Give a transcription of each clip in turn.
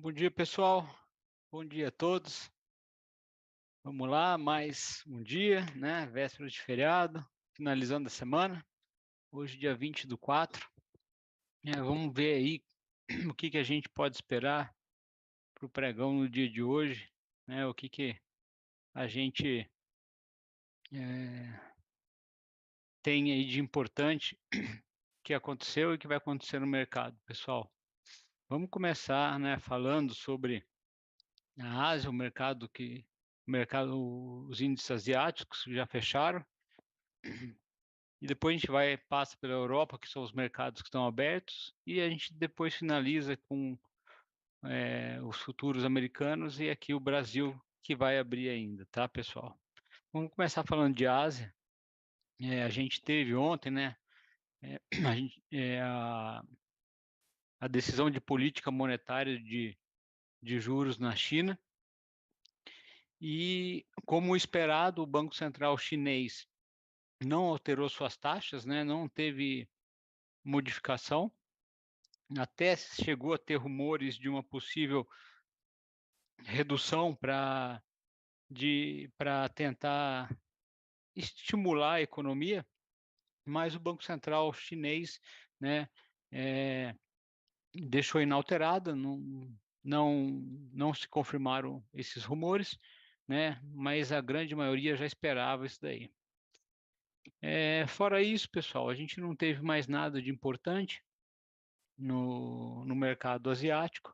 Bom dia, pessoal. Bom dia a todos. Vamos lá, mais um dia, né? Véspera de feriado, finalizando a semana. Hoje, dia 20 do 4. Vamos ver aí o que a gente pode esperar para o pregão no dia de hoje, né? O que a gente eh, tem aí de importante que aconteceu e que vai acontecer no mercado, pessoal. Vamos começar, né, falando sobre a Ásia, os índices asiáticos já fecharam. E depois a gente passa pela Europa, que são os mercados que estão abertos, e a gente depois finaliza com os futuros americanos e aqui o Brasil que vai abrir ainda, tá, pessoal? Vamos começar falando de Ásia. A gente teve ontem, né, a, gente, a decisão de política monetária de juros na China, e como esperado, o Banco Central chinês não alterou suas taxas, né, não teve modificação. Até chegou a ter rumores de uma possível redução para tentar estimular a economia, mas o Banco Central chinês, né, eh, deixou inalterada, não se confirmaram esses rumores, né, mas a grande maioria já esperava isso daí. Fora isso, pessoal, a gente não teve mais nada de importante no mercado asiático.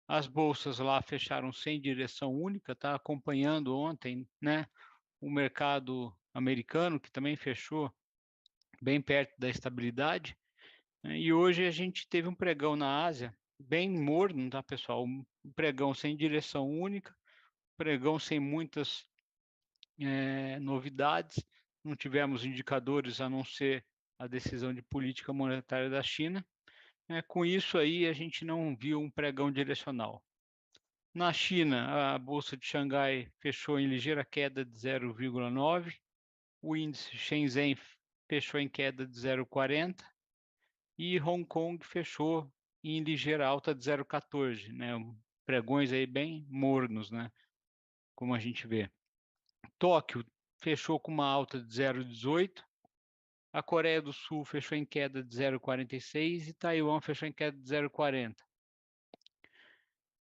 As bolsas lá fecharam sem direção única, tá acompanhando ontem, né, o mercado americano, que também fechou bem perto da estabilidade, né, e hoje a gente teve um pregão na Ásia bem morno, tá, pessoal? Um pregão sem direção única, pregão sem muitas novidades, não tivemos indicadores a não ser a decisão de política monetária da China. Com isso aí, a gente não viu um pregão direcional. Na China, a bolsa de Xangai fechou em ligeira queda de 0,9, o índice Shenzhen fechou em queda de 0,40 e Hong Kong fechou em ligeira alta de 0,14, né? Pregões aí bem mornos, né? Como a gente vê. Tóquio fechou com uma alta de 0,18, a Coreia do Sul fechou em queda de 0,46 e Taiwan fechou em queda de 0,40.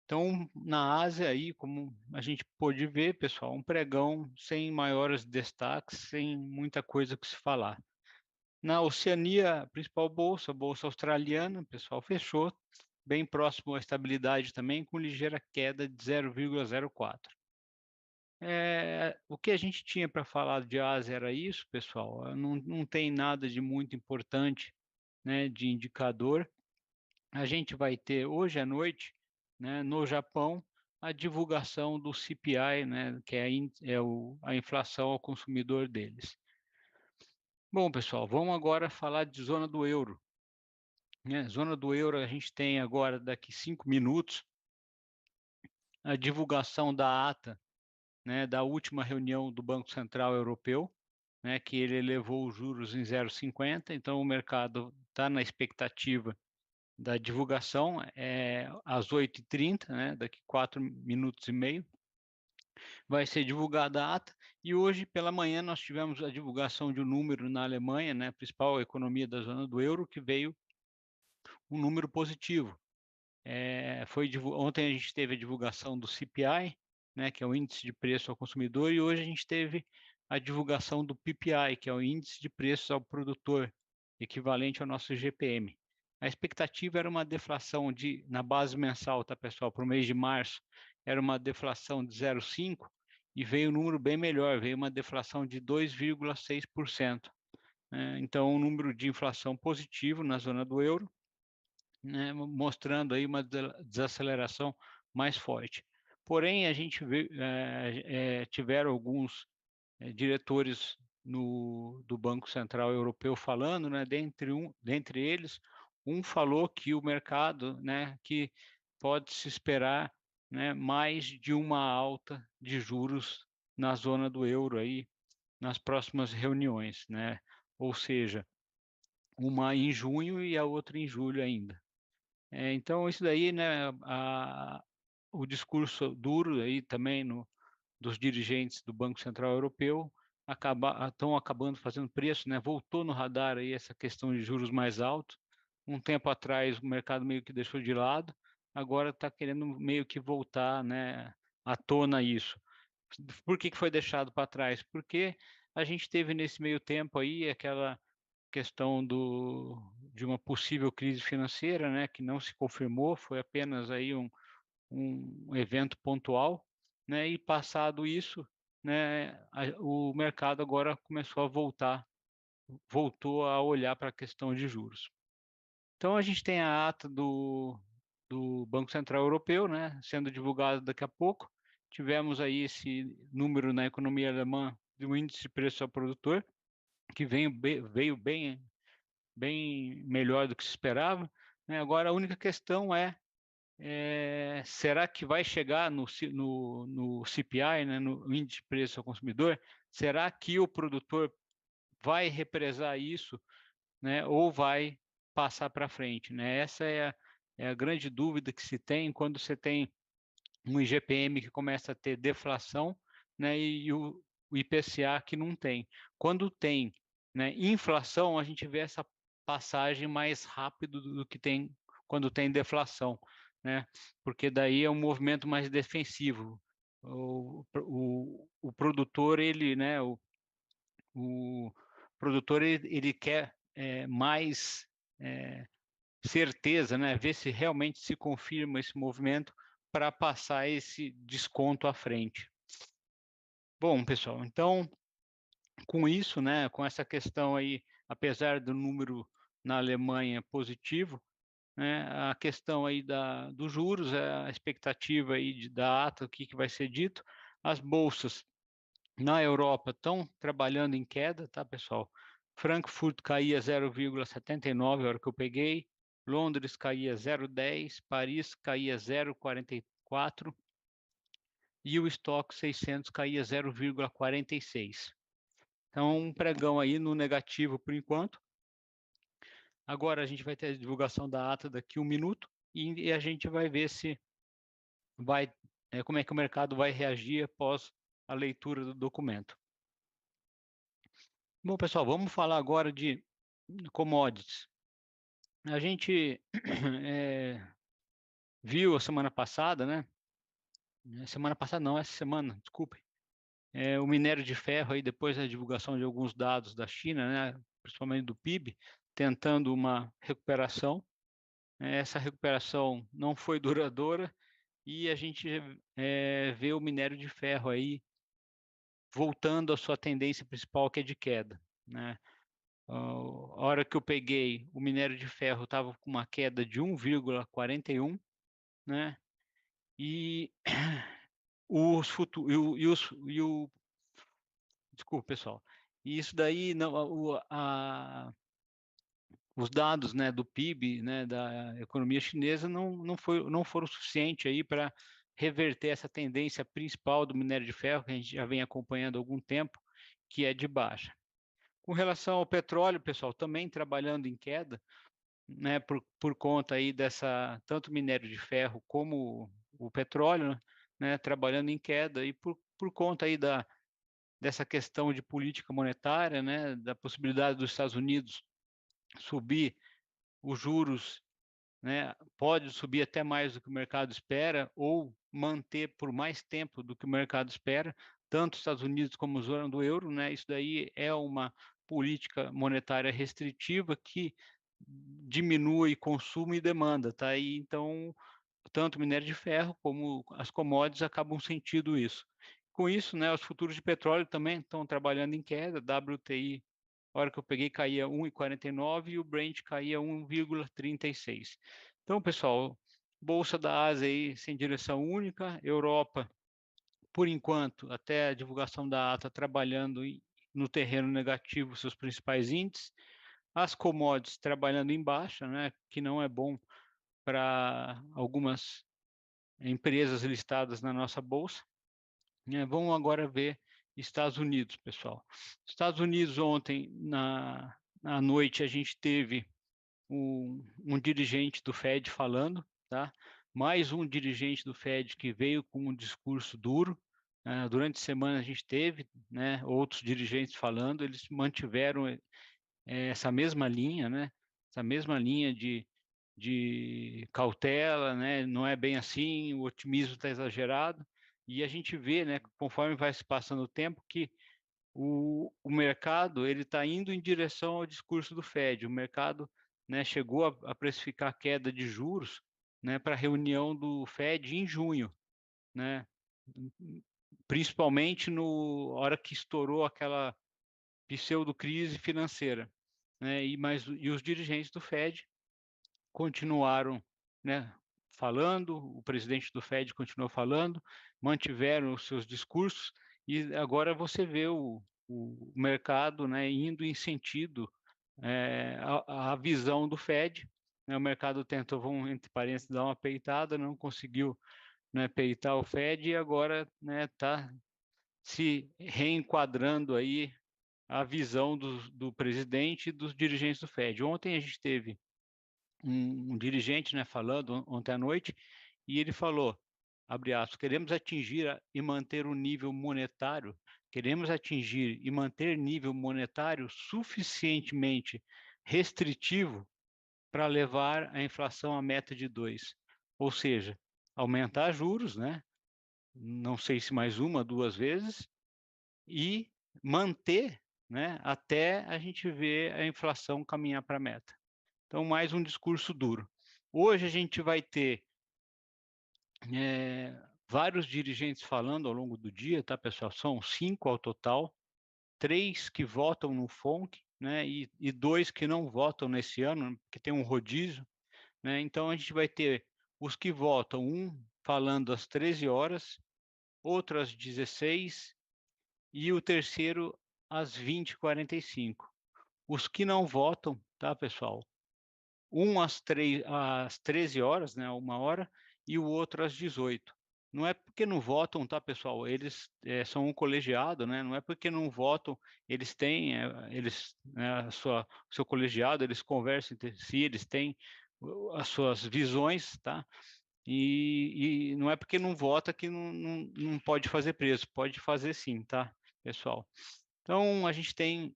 Então, na Ásia aí, como a gente pôde ver, pessoal, um pregão sem maiores destaques, sem muita coisa que se falar. Na Oceania, a principal bolsa, a bolsa australiana, pessoal, fechou bem próximo à estabilidade também, com ligeira queda de 0,04. O que a gente tinha para falar de Ásia era isso, pessoal. Não tem nada de muito importante, né, de indicador. A gente vai ter hoje à noite, né, no Japão, a divulgação do CPI, né, que a inflação ao consumidor deles. Bom, pessoal, vamos agora falar de zona do euro, né? Zona do euro, a gente tem agora, daqui 5 minutos, a divulgação da ata, né, da última reunião do Banco Central Europeu, né, que ele elevou os juros em 0,50, então o mercado está na expectativa da divulgação, às 8h30, né, daqui 4 minutos e meio, vai ser divulgada a ata, e hoje pela manhã nós tivemos a divulgação de um número na Alemanha, né, a principal economia da zona do euro, que veio um número positivo. Ontem a gente teve a divulgação do CPI, né, que é o índice de preço ao consumidor, e hoje a gente teve a divulgação do PPI, que é o índice de preços ao produtor, equivalente ao nosso GPM. A expectativa era uma deflação na base mensal, tá, pessoal? Para o mês de março, era uma deflação de 0,5 e veio um número bem melhor, veio uma deflação de 2,6%. Então, um número de inflação positivo na zona do euro, né, mostrando aí uma desaceleração mais forte. Porém, a gente tiveram alguns diretores do Banco Central Europeu falando, né, dentre eles, um falou que o mercado, né, que pode se esperar, né, mais de uma alta de juros na zona do euro aí nas próximas reuniões, né? Ou seja, uma em junho e a outra em julho ainda. Então, isso daí, né, o discurso duro aí também dos dirigentes do Banco Central Europeu estão acabando fazendo preço, né? Voltou no radar aí essa questão de juros mais altos. Um tempo atrás o mercado meio que deixou de lado, agora está querendo meio que voltar, né, à tona isso. Por que foi deixado para trás? Porque a gente teve nesse meio tempo aí aquela questão de uma possível crise financeira, né, que não se confirmou, foi apenas aí um evento pontual, né, e passado isso, né, o mercado agora começou a voltou a olhar para a questão de juros. Então a gente tem a ata do Banco Central Europeu, né, sendo divulgada daqui a pouco. Tivemos aí esse número na economia alemã do índice de preço ao produtor, que veio bem melhor do que se esperava, né? Agora a única questão será que vai chegar no CPI, né, no índice de preço ao consumidor? Será que o produtor vai represar isso, né, ou vai passar para frente, né? Essa é a grande dúvida que se tem quando você tem um IGPM que começa a ter deflação, né, e o IPCA que não tem. Quando tem, né, inflação, a gente vê essa passagem mais rápido do que tem quando tem deflação, né? Porque daí é um movimento mais defensivo. O produtor, ele, né, o produtor ele quer mais certeza, né? Ver se realmente se confirma esse movimento para passar esse desconto à frente. Bom, pessoal, então com isso, né, com essa questão aí, apesar do número na Alemanha positivo, né, a questão aí dos juros, a expectativa aí da ata, o que vai ser dito, as bolsas na Europa estão trabalhando em queda, tá, pessoal? Frankfurt caía 0,79 a hora que eu peguei, Londres caía 0,10, Paris caía 0,44 e o estoque 600 caía 0,46. Então, um pregão aí no negativo por enquanto. Agora a gente vai ter a divulgação da ata daqui a um minuto e a gente vai ver se como é que o mercado vai reagir após a leitura do documento. Bom, pessoal, vamos falar agora de commodities. A gente viu a semana passada, né? Semana passada não, essa semana, desculpe. O minério de ferro aí depois da divulgação de alguns dados da China, né? Principalmente do PIB, tentando uma recuperação. Essa recuperação não foi duradoura e a gente vê o minério de ferro aí voltando à sua tendência principal, que é de queda, né? A hora que eu peguei, o minério de ferro estava com uma queda de 1,41, né? E os futuros desculpa, pessoal. E isso daí não os dados, né, do PIB, né, da economia chinesa não foram suficientes aí para reverter essa tendência principal do minério de ferro que a gente já vem acompanhando há algum tempo, que é de baixa. Com relação ao petróleo, pessoal, também trabalhando em queda, né, por conta aí dessa tanto minério de ferro como o petróleo, né, trabalhando em queda e por conta aí dessa questão de política monetária, né, da possibilidade dos Estados Unidos subir os juros, né, pode subir até mais do que o mercado espera ou manter por mais tempo do que o mercado espera, tanto os Estados Unidos como a zona do euro, né? Isso daí é uma política monetária restritiva que diminui consumo e demanda, tá? E então, tanto o minério de ferro como as commodities acabam sentindo isso. Com isso, né, os futuros de petróleo também estão trabalhando em queda, WTI a hora que eu peguei caía 1,49 e o Brent caía 1,36. Então, pessoal, bolsa da Ásia aí sem direção única, Europa, por enquanto, até a divulgação da ata, trabalhando no terreno negativo, seus principais índices, as commodities trabalhando em baixa, né, que não é bom para algumas empresas listadas na nossa bolsa. Vamos agora ver Estados Unidos, pessoal. Estados Unidos ontem, à noite, a gente teve um dirigente do Fed falando, tá? mais um dirigente do Fed que veio com um discurso duro. Durante a semana a gente teve, né, outros dirigentes falando, eles mantiveram essa mesma linha, né, essa mesma linha de cautela, né, não é bem assim, o otimismo está exagerado, e a gente vê, né, conforme vai se passando o tempo, que o mercado ele está indo em direção ao discurso do Fed. O mercado, né, chegou a precificar a queda de juros, né, para a reunião do Fed em junho, né, principalmente no hora que estourou aquela pseudo-crise financeira, né, e os dirigentes do Fed continuaram, né, falando, o presidente do Fed continuou falando, mantiveram os seus discursos, e agora você vê o mercado, né, indo em sentido a visão do Fed, né, o mercado tentou, vamos, entre parênteses, dar uma peitada, não conseguiu, né, peitar o Fed, e agora está se reenquadrando aí a visão do presidente e dos dirigentes do Fed. Ontem a gente teve um dirigente, né, falando ontem à noite, e ele falou, abre aspas, queremos atingir e manter o nível monetário, queremos atingir e manter nível monetário suficientemente restritivo para levar a inflação à meta de 2. Ou seja, aumentar juros, né? Não sei se mais uma, duas vezes, e manter, né, até a gente ver a inflação caminhar para a meta. Então, mais um discurso duro. Hoje a gente vai ter vários dirigentes falando ao longo do dia, tá, pessoal? São 5 ao total, 3 que votam no FONC, né, e 2 que não votam nesse ano, que tem um rodízio, né? Então a gente vai ter os que votam, um falando às 13 horas, outro às 16 e o terceiro às 20h45. Os que não votam, tá, pessoal? Um às 13 horas, né, 1 hora, e o outro às 18. Não é porque não votam, tá, pessoal? Eles são um colegiado, né? Não é porque não votam, eles têm, né, o seu colegiado, eles conversam entre si, eles têm as suas visões, tá? E não é porque não vota que não pode fazer preço, pode fazer sim, tá, pessoal? Então, a gente tem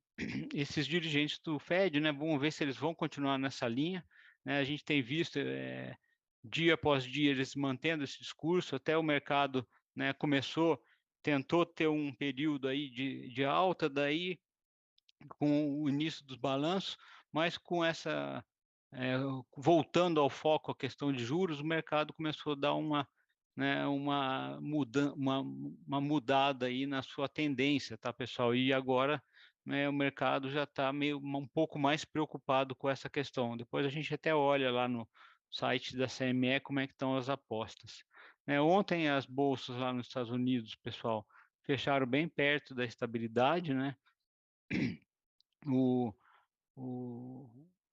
esses dirigentes do Fed, né? Vamos ver se eles vão continuar nessa linha, né? A gente tem visto dia após dia eles mantendo esse discurso, até o mercado, né, tentou ter um período aí de alta, daí com o início dos balanços, mas com essa voltando ao foco a questão de juros, o mercado começou a dar né, uma mudada aí na sua tendência, tá, pessoal? E agora, né, o mercado já está um pouco mais preocupado com essa questão. Depois a gente até olha lá no site da CME como é que estão as apostas. Ontem as bolsas lá nos Estados Unidos, pessoal, fecharam bem perto da estabilidade, né? O,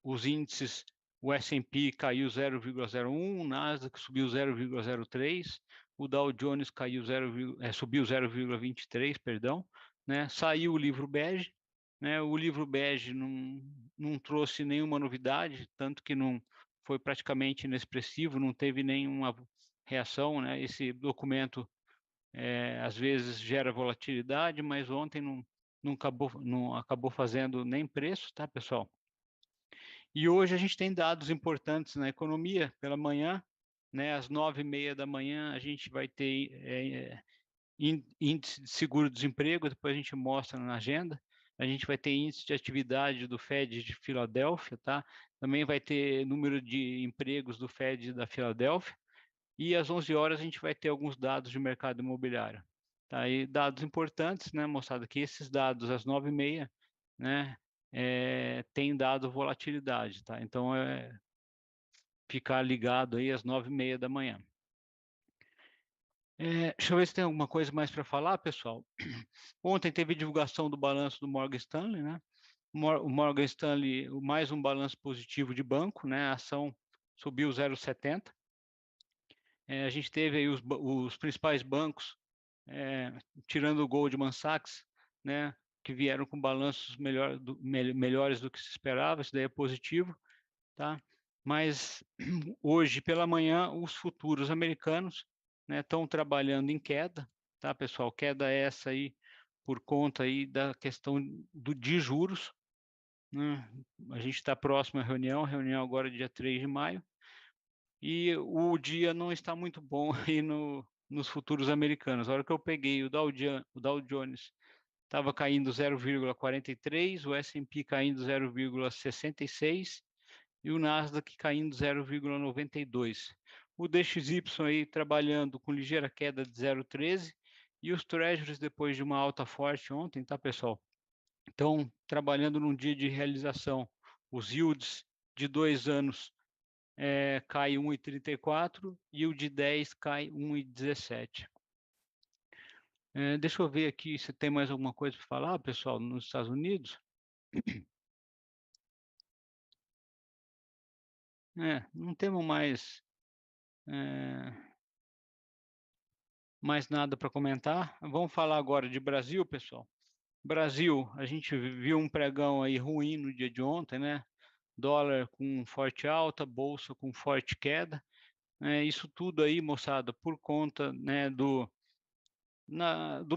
os índices, o S&P caiu 0,01, o Nasdaq subiu 0,03, o Dow Jones subiu 0,23, perdão, né? Saiu o livro bege, né? O livro bege não trouxe nenhuma novidade, tanto que não foi praticamente inexpressivo, não teve nenhuma reação, né? Esse documento às vezes gera volatilidade, mas ontem não acabou fazendo nem preço, tá, pessoal? E hoje a gente tem dados importantes na economia pela manhã, né? Às 9h30 da manhã a gente vai ter índice de seguro-desemprego, depois a gente mostra na agenda. A gente vai ter índice de atividade do Fed de Filadélfia, tá? Também vai ter número de empregos do Fed da Filadélfia. E às 11 horas a gente vai ter alguns dados de mercado imobiliário. Tá? E dados importantes, né, moçada, que esses dados às 9h30, né, tem dado volatilidade, tá? Então, ficar ligado aí às 9h30 da manhã. Deixa eu ver se tem alguma coisa mais para falar, pessoal. Ontem teve divulgação do balanço do Morgan Stanley, né? O Morgan Stanley, mais um balanço positivo de banco, né? A ação subiu 0,70. A gente teve aí os principais bancos, tirando o Goldman Sachs, né, que vieram com balanços melhores do que se esperava, isso daí é positivo, tá? mas hoje pela manhã os futuros americanos, né, estão trabalhando em queda, tá, pessoal? Queda essa aí por conta aí da questão de juros, né? A gente está próximo à reunião agora dia 3 de maio, e o dia não está muito bom aí nos futuros americanos. A hora que eu peguei o Dow Jones estava caindo 0,43, o S&P caindo 0,66 e o Nasdaq caindo 0,92. O DXY aí trabalhando com ligeira queda de 0,13 e os Treasuries depois de uma alta forte ontem, tá, pessoal? Então, trabalhando num dia de realização, os yields de 2 anos cai 1,34 e o de 10 cai 1,17. Deixa eu ver aqui se tem mais alguma coisa para falar, pessoal, nos Estados Unidos. Não temos mais nada para comentar. Vamos falar agora de Brasil, pessoal. Brasil, a gente viu um pregão aí ruim no dia de ontem, né? Dólar com forte alta, bolsa com forte queda. Isso tudo aí, moçada, por conta, né, do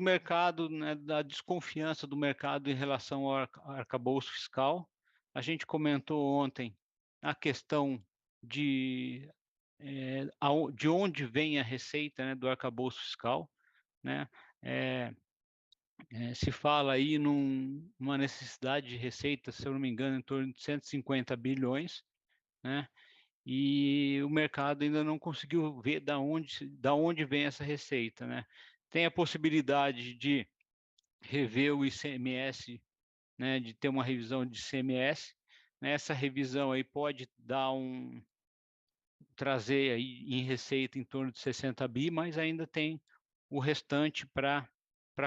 mercado, né, da desconfiança do mercado em relação ao arcabouço fiscal. A gente comentou ontem a questão de, de onde vem a receita, né, do arcabouço fiscal, né? Se fala aí numa necessidade de receita, se eu não me engano, em torno de 150 bilhões, né? E o mercado ainda não conseguiu ver da onde vem essa receita, né? Tem a possibilidade de rever o ICMS, né, de ter uma revisão de ICMS, né? Essa revisão aí pode trazer aí em receita em torno de 60 bi, mas ainda tem o restante para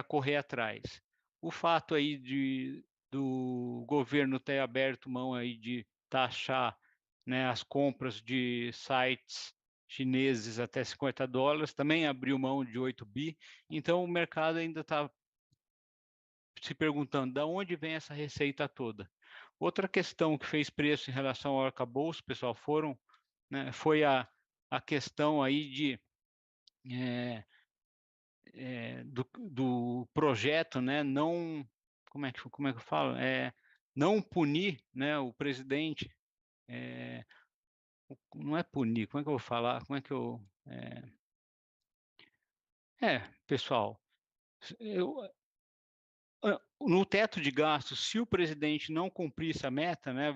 correr atrás. O fato aí do governo ter aberto mão aí de taxar, né, as compras de sites chineses até 50 dólares, também abriu mão de 8 bi, então o mercado ainda está se perguntando de onde vem essa receita toda. Outra questão que fez preço em relação ao arcabouço, pessoal, foi a questão aí do projeto, né, não, como é que eu falo? Não punir, né, o presidente, não é punir, como é que eu vou falar? Como é que eu... pessoal, eu, no teto de gastos, se o presidente não cumprisse a meta, né,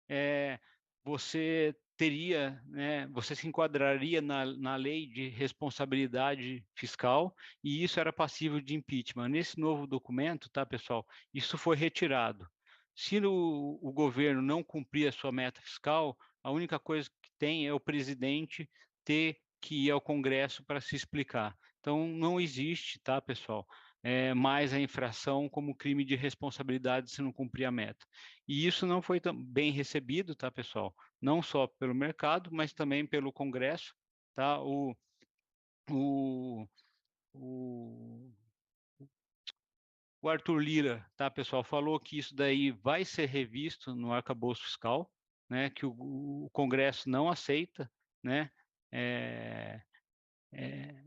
é, você teria, né, você se enquadraria na lei de responsabilidade fiscal e isso era passível de impeachment. Nesse novo documento, tá, pessoal, isso foi retirado. Se o governo não cumprir a sua meta fiscal, a única coisa que tem é o presidente ter que ir ao Congresso para se explicar. Então, não existe, tá, pessoal, mais a infração como crime de responsabilidade se não cumprir a meta. E isso não foi bem recebido, tá, pessoal? Não só pelo mercado, mas também pelo Congresso, tá? O, o, o Arthur Lira, tá, pessoal, falou que isso daí vai ser revisto no arcabouço fiscal, né? Que o Congresso não aceita, né? É, é,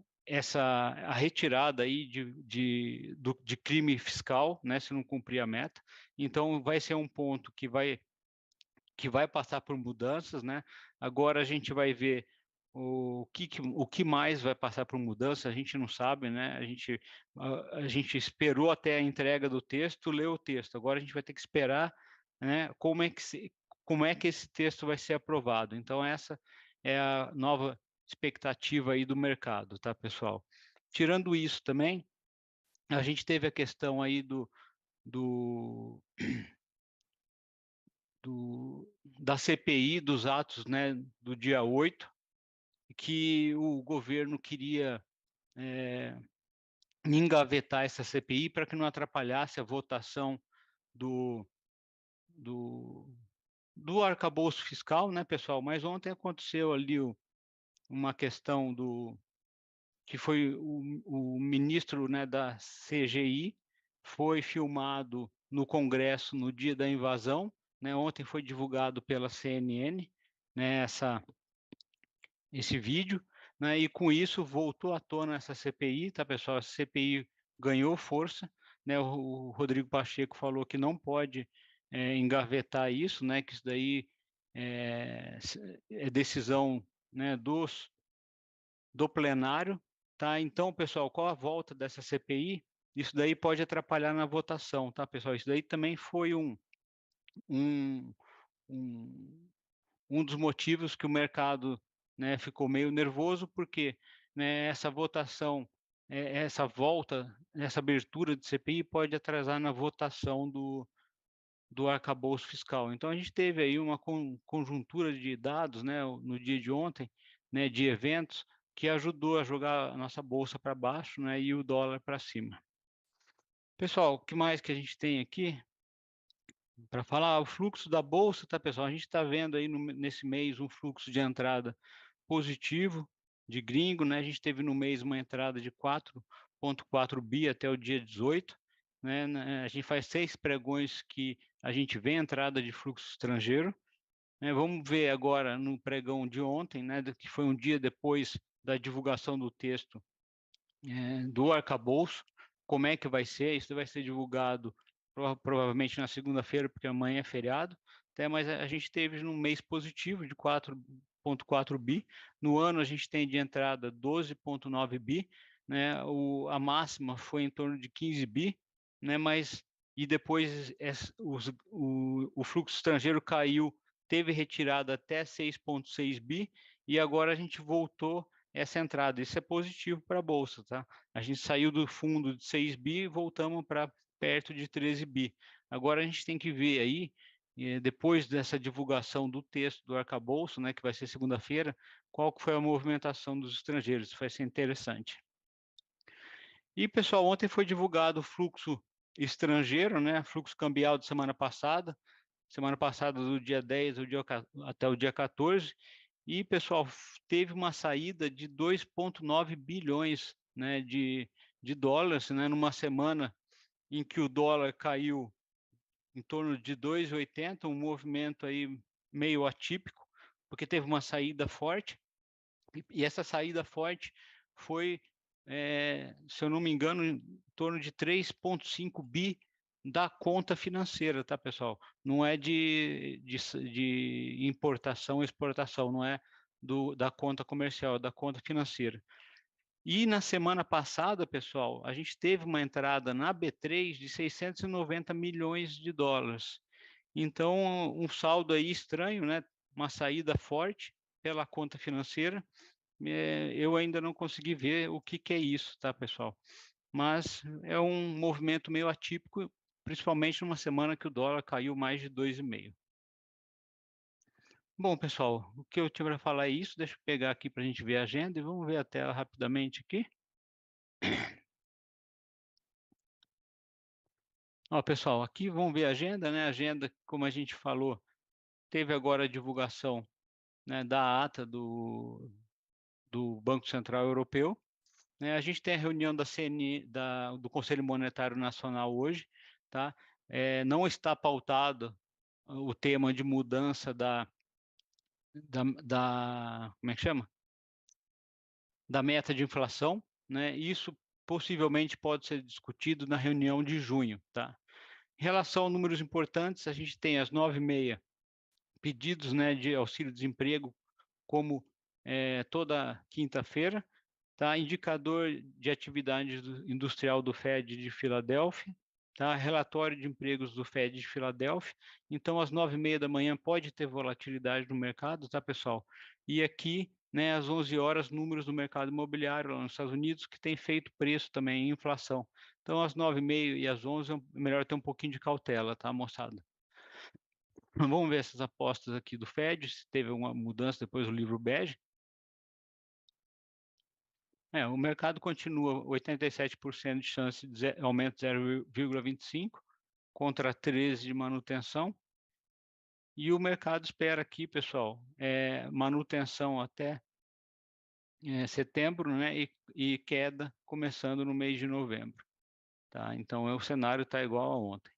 a retirada aí de crime fiscal, né? Se não cumprir a meta. Então, vai ser um ponto que vai passar por mudanças, né? Agora a gente vai ver o que mais vai passar por mudança, a gente não sabe, né? A gente esperou até a entrega do texto, leu o texto. Agora a gente vai ter que esperar, né? Como é que esse texto vai ser aprovado. Então essa é a nova expectativa aí do mercado, tá, pessoal? Tirando isso também, a gente teve a questão aí do da CPI dos atos, né, do dia 8, que o governo queria engavetar essa CPI para que não atrapalhasse a votação do, do, do arcabouço fiscal, né, pessoal? Mas ontem aconteceu ali uma questão que foi o ministro, né, da CGI, foi filmado no Congresso no dia da invasão, né? Ontem foi divulgado pela CNN, né, esse vídeo, né, e com isso voltou à tona essa CPI, tá, pessoal? Essa CPI ganhou força, né? O Rodrigo Pacheco falou que não pode engavetar isso, né? Que isso daí é decisão, né, do plenário, tá? Então, pessoal, com a volta dessa CPI, isso daí pode atrapalhar na votação, tá, pessoal? Isso daí também foi um, um, um dos motivos que o mercado, né, ficou meio nervoso, porque, né, essa votação, essa volta, essa abertura de CPI pode atrasar na votação do arcabouço fiscal. Então, a gente teve aí uma conjuntura de dados, né, no dia de ontem, né, de eventos, que ajudou a jogar a nossa bolsa para baixo, né, e o dólar para cima. Pessoal, o que mais que a gente tem aqui para falar? O fluxo da bolsa, tá, pessoal? A gente está vendo aí nesse mês um fluxo de entrada positivo de gringo, né? A gente teve no mês uma entrada de 4,4 bi até o dia 18, né? A gente faz 6 pregões que a gente vê entrada de fluxo estrangeiro, né? Vamos ver agora no pregão de ontem, né? Que foi um dia depois da divulgação do texto do arcabouço, como é que vai ser? Isso vai ser divulgado provavelmente na segunda-feira, porque amanhã é feriado, mas a gente teve um mês positivo de 4,4 bi, no ano a gente tem de entrada 12,9 bi, né? A máxima foi em torno de 15 bi, né? Mas e depois o fluxo estrangeiro caiu, teve retirada até 6,6 bi, e agora a gente voltou essa entrada. Isso é positivo para a bolsa, tá? A gente saiu do fundo de 6 bi e voltamos para perto de 13 bi. Agora a gente tem que ver aí, depois dessa divulgação do texto do arcabouço, né, que vai ser segunda-feira, qual que foi a movimentação dos estrangeiros. Isso vai ser interessante. E, pessoal, ontem foi divulgado o fluxo estrangeiro, né, fluxo cambial de semana passada, do dia 10 até o dia 14, e, pessoal, teve uma saída de 2,9 bilhões, né, de dólares, né, numa semana em que o dólar caiu em torno de 2,80, um movimento aí meio atípico, porque teve uma saída forte, e essa saída forte foi, se eu não me engano, em torno de 3,5 bi da conta financeira, tá, pessoal? Não é de importação e exportação, não é da conta comercial, é da conta financeira. E na semana passada, pessoal, a gente teve uma entrada na B3 de 690 milhões de dólares. Então, um saldo aí estranho, né? Uma saída forte pela conta financeira. Eu ainda não consegui ver o que é isso, tá, pessoal? Mas é um movimento meio atípico, principalmente numa semana que o dólar caiu mais de 2,5. Bom, pessoal, o que eu tinha para falar é isso. Deixa eu pegar aqui para a gente ver a agenda e vamos ver a tela rapidamente aqui. Ó, pessoal, aqui vamos ver a agenda, né? A agenda, como a gente falou, teve agora a divulgação, né, da ata do Banco Central Europeu, né? A gente tem a reunião da CNI, do Conselho Monetário Nacional hoje, tá? Não está pautado o tema de mudança como é que chama? Da meta de inflação, né? Isso possivelmente pode ser discutido na reunião de junho, tá? Em relação a números importantes, a gente tem às 9h30 pedidos, né, de auxílio-desemprego, como toda quinta-feira, tá? Indicador de atividade industrial do Fed de Filadélfia, tá? Relatório de empregos do Fed de Filadélfia. Então, às 9h30 da manhã pode ter volatilidade no mercado, tá, pessoal? E aqui, né, às 11 horas, números do mercado imobiliário lá nos Estados Unidos, que tem feito preço também, inflação. Então, às 9h30 e às 11 é melhor ter um pouquinho de cautela, tá, moçada? Vamos ver essas apostas aqui do Fed, se teve alguma mudança depois do livro bege. O mercado continua 87% de chance de aumento 0,25 contra 13 de manutenção. E o mercado espera aqui, pessoal, manutenção até setembro, né? E queda começando no mês de novembro. Tá? Então, o cenário está igual a ontem.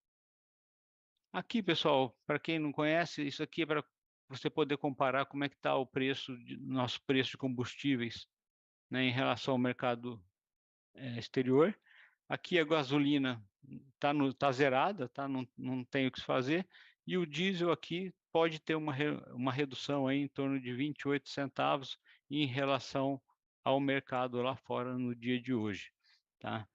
Aqui, pessoal, para quem não conhece, isso aqui é para você poder comparar como é que está o preço nosso preço de combustíveis, né, em relação ao mercado exterior. Aqui a gasolina tá zerada, tá? Não tem o que se fazer. E o diesel aqui pode ter uma redução aí em torno de 28 centavos em relação ao mercado lá fora no dia de hoje, tá?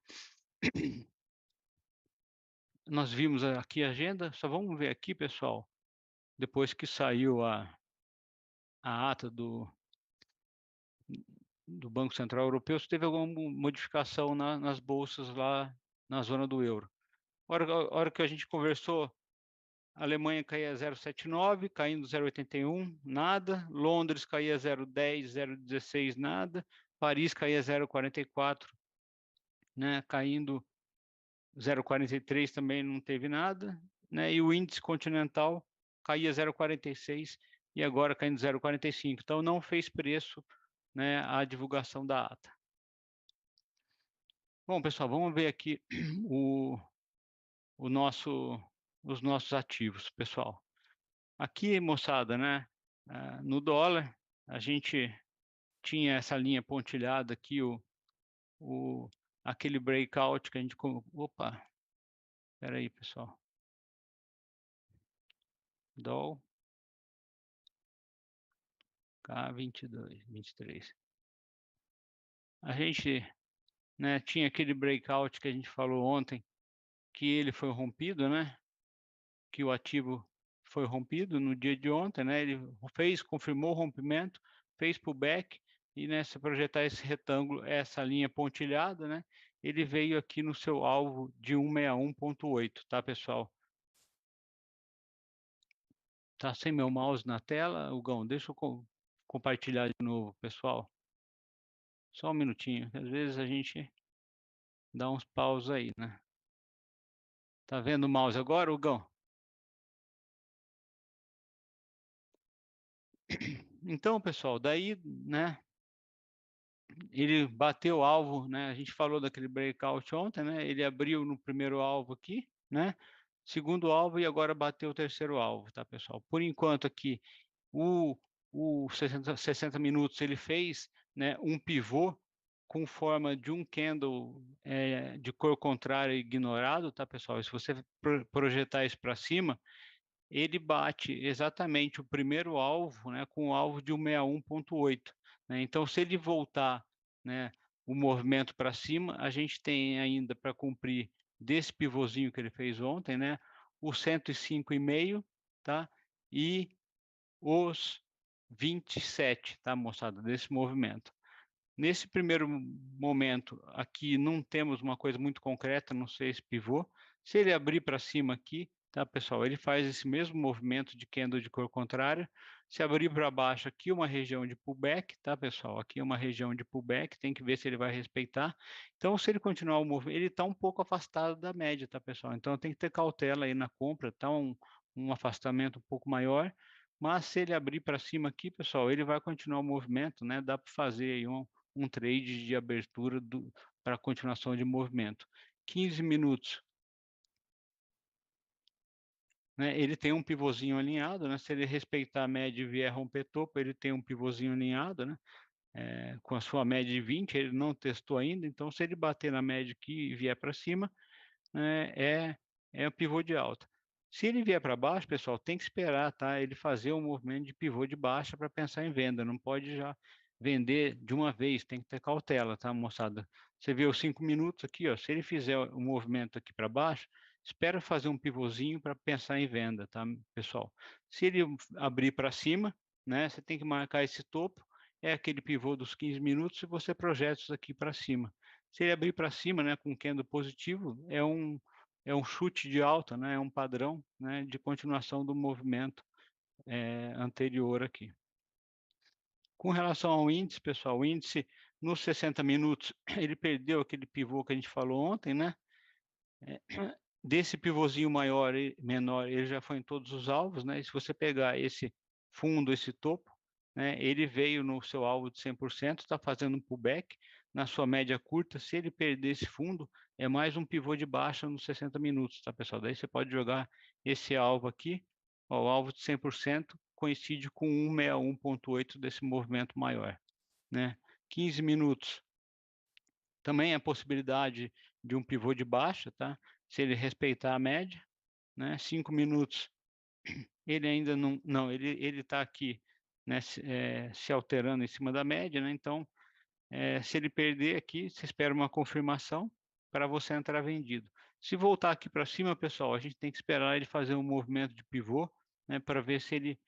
Nós vimos aqui a agenda, só vamos ver aqui, pessoal, depois que saiu a ata do Banco Central Europeu, se teve alguma modificação nas bolsas lá na zona do euro. Hora que a gente conversou, a Alemanha caía 0,79, caindo 0,81, nada. Londres caía 0,10, 0,16, nada. Paris caía 0,44, né, caindo 0,43 também não teve nada, né? E o índice continental caía 0,46 e agora caindo 0,45. Então não fez preço, né, a divulgação da ata. Bom, pessoal, vamos ver aqui os nossos ativos, pessoal. Aqui, moçada, né, no dólar, a gente tinha essa linha pontilhada aqui, aquele breakout que a gente... Opa, espera aí, pessoal. Dol K22, 23. A gente, né, tinha aquele breakout que a gente falou ontem, que ele foi rompido, né? Que o ativo foi rompido no dia de ontem, né? Ele confirmou o rompimento, fez pullback e, né, se projetar esse retângulo, essa linha pontilhada, né? Ele veio aqui no seu alvo de 161,8, tá, pessoal? Tá sem meu mouse na tela, Hugão? Deixa eu compartilhar de novo, pessoal. Só um minutinho, às vezes a gente dá uns paus aí, né? Tá vendo o mouse agora, Hugão? Então, pessoal, daí, né, ele bateu o alvo, né? A gente falou daquele breakout ontem, né? Ele abriu no primeiro alvo aqui, né? Segundo alvo e agora bateu o terceiro alvo, tá, pessoal? Por enquanto aqui, o 60 minutos ele fez, né, um pivô com forma de um candle de cor contrária ignorado, tá, pessoal? E se você projetar isso para cima, ele bate exatamente o primeiro alvo, né, com o alvo de 161,8, né? Então, se ele voltar, né, o movimento para cima, a gente tem ainda para cumprir desse pivôzinho que ele fez ontem, né, o 105,5, tá? E os 27, tá, moçada, desse movimento. Nesse primeiro momento aqui não temos uma coisa muito concreta, não sei esse pivô. Se ele abrir para cima aqui, tá, pessoal? Ele faz esse mesmo movimento de candle de cor contrária. Se abrir para baixo aqui, uma região de pullback, tá, pessoal? Aqui é uma região de pullback, tem que ver se ele vai respeitar. Então, se ele continuar o movimento, ele está um pouco afastado da média, tá, pessoal? Então, tem que ter cautela aí na compra, tá? Um afastamento um pouco maior. Mas se ele abrir para cima aqui, pessoal, ele vai continuar o movimento, né? Dá para fazer aí um trade de abertura para continuação de movimento. 15 minutos. Né, ele tem um pivôzinho alinhado, né? Se ele respeitar a média e vier romper topo, ele tem um pivôzinho alinhado, né? Com a sua média de 20, ele não testou ainda, então se ele bater na média aqui e vier para cima, né, é o pivô de alta. Se ele vier para baixo, pessoal, tem que esperar, tá? Ele fazer um movimento de pivô de baixa para pensar em venda. Não pode já vender de uma vez, tem que ter cautela, tá, moçada? Você vê os 5 minutos aqui, ó. Se ele fizer o movimento aqui para baixo, espera fazer um pivôzinho para pensar em venda, tá, pessoal? Se ele abrir para cima, né, você tem que marcar esse topo, é aquele pivô dos 15 minutos e você projeta isso aqui para cima. Se ele abrir para cima, né, com candle positivo, é um chute de alta, né, é um padrão, né, de continuação do movimento anterior aqui. Com relação ao índice, pessoal, o índice nos 60 minutos, ele perdeu aquele pivô que a gente falou ontem, né? Desse pivôzinho maior e menor, ele já foi em todos os alvos, né? E se você pegar esse fundo, esse topo, né, ele veio no seu alvo de 100%, está fazendo um pullback na sua média curta. Se ele perder esse fundo, é mais um pivô de baixa nos 60 minutos, tá, pessoal? Daí você pode jogar esse alvo aqui, ó, o alvo de 100%, coincide com 161,8 desse movimento maior, né? 15 minutos, também a possibilidade de um pivô de baixa, tá? Se ele respeitar a média, né? 5 minutos, ele ainda não, ele está aqui, né? Se alterando em cima da média, né? Então, se ele perder aqui, você espera uma confirmação para você entrar vendido. Se voltar aqui para cima, pessoal, a gente tem que esperar ele fazer um movimento de pivô, né, para ver se ele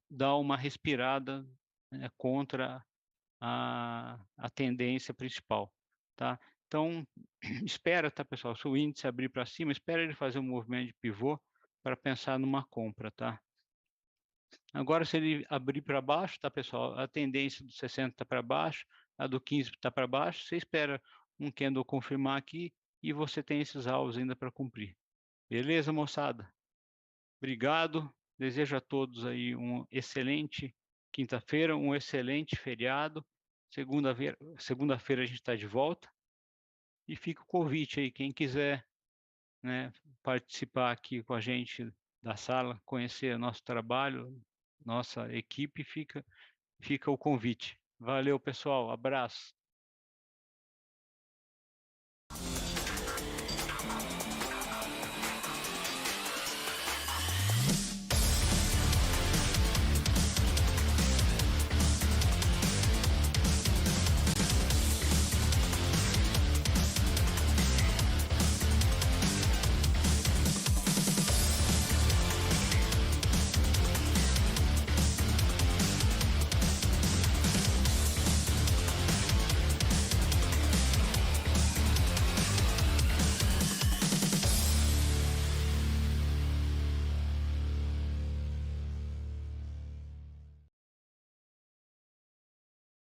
dá uma respirada, né, contra a tendência principal, tá? Então, espera, tá, pessoal? Se o índice abrir para cima, espera ele fazer um movimento de pivô para pensar numa compra, tá? Agora, se ele abrir para baixo, tá, pessoal? A tendência do 60 está para baixo, a do 15 está para baixo. Você espera um candle confirmar aqui e você tem esses alvos ainda para cumprir. Beleza, moçada? Obrigado. Desejo a todos aí um excelente quinta-feira, um excelente feriado. Segunda-feira a gente está de volta. E fica o convite aí, quem quiser, né, participar aqui com a gente da sala, conhecer nosso trabalho, nossa equipe, fica o convite. Valeu, pessoal. Abraço.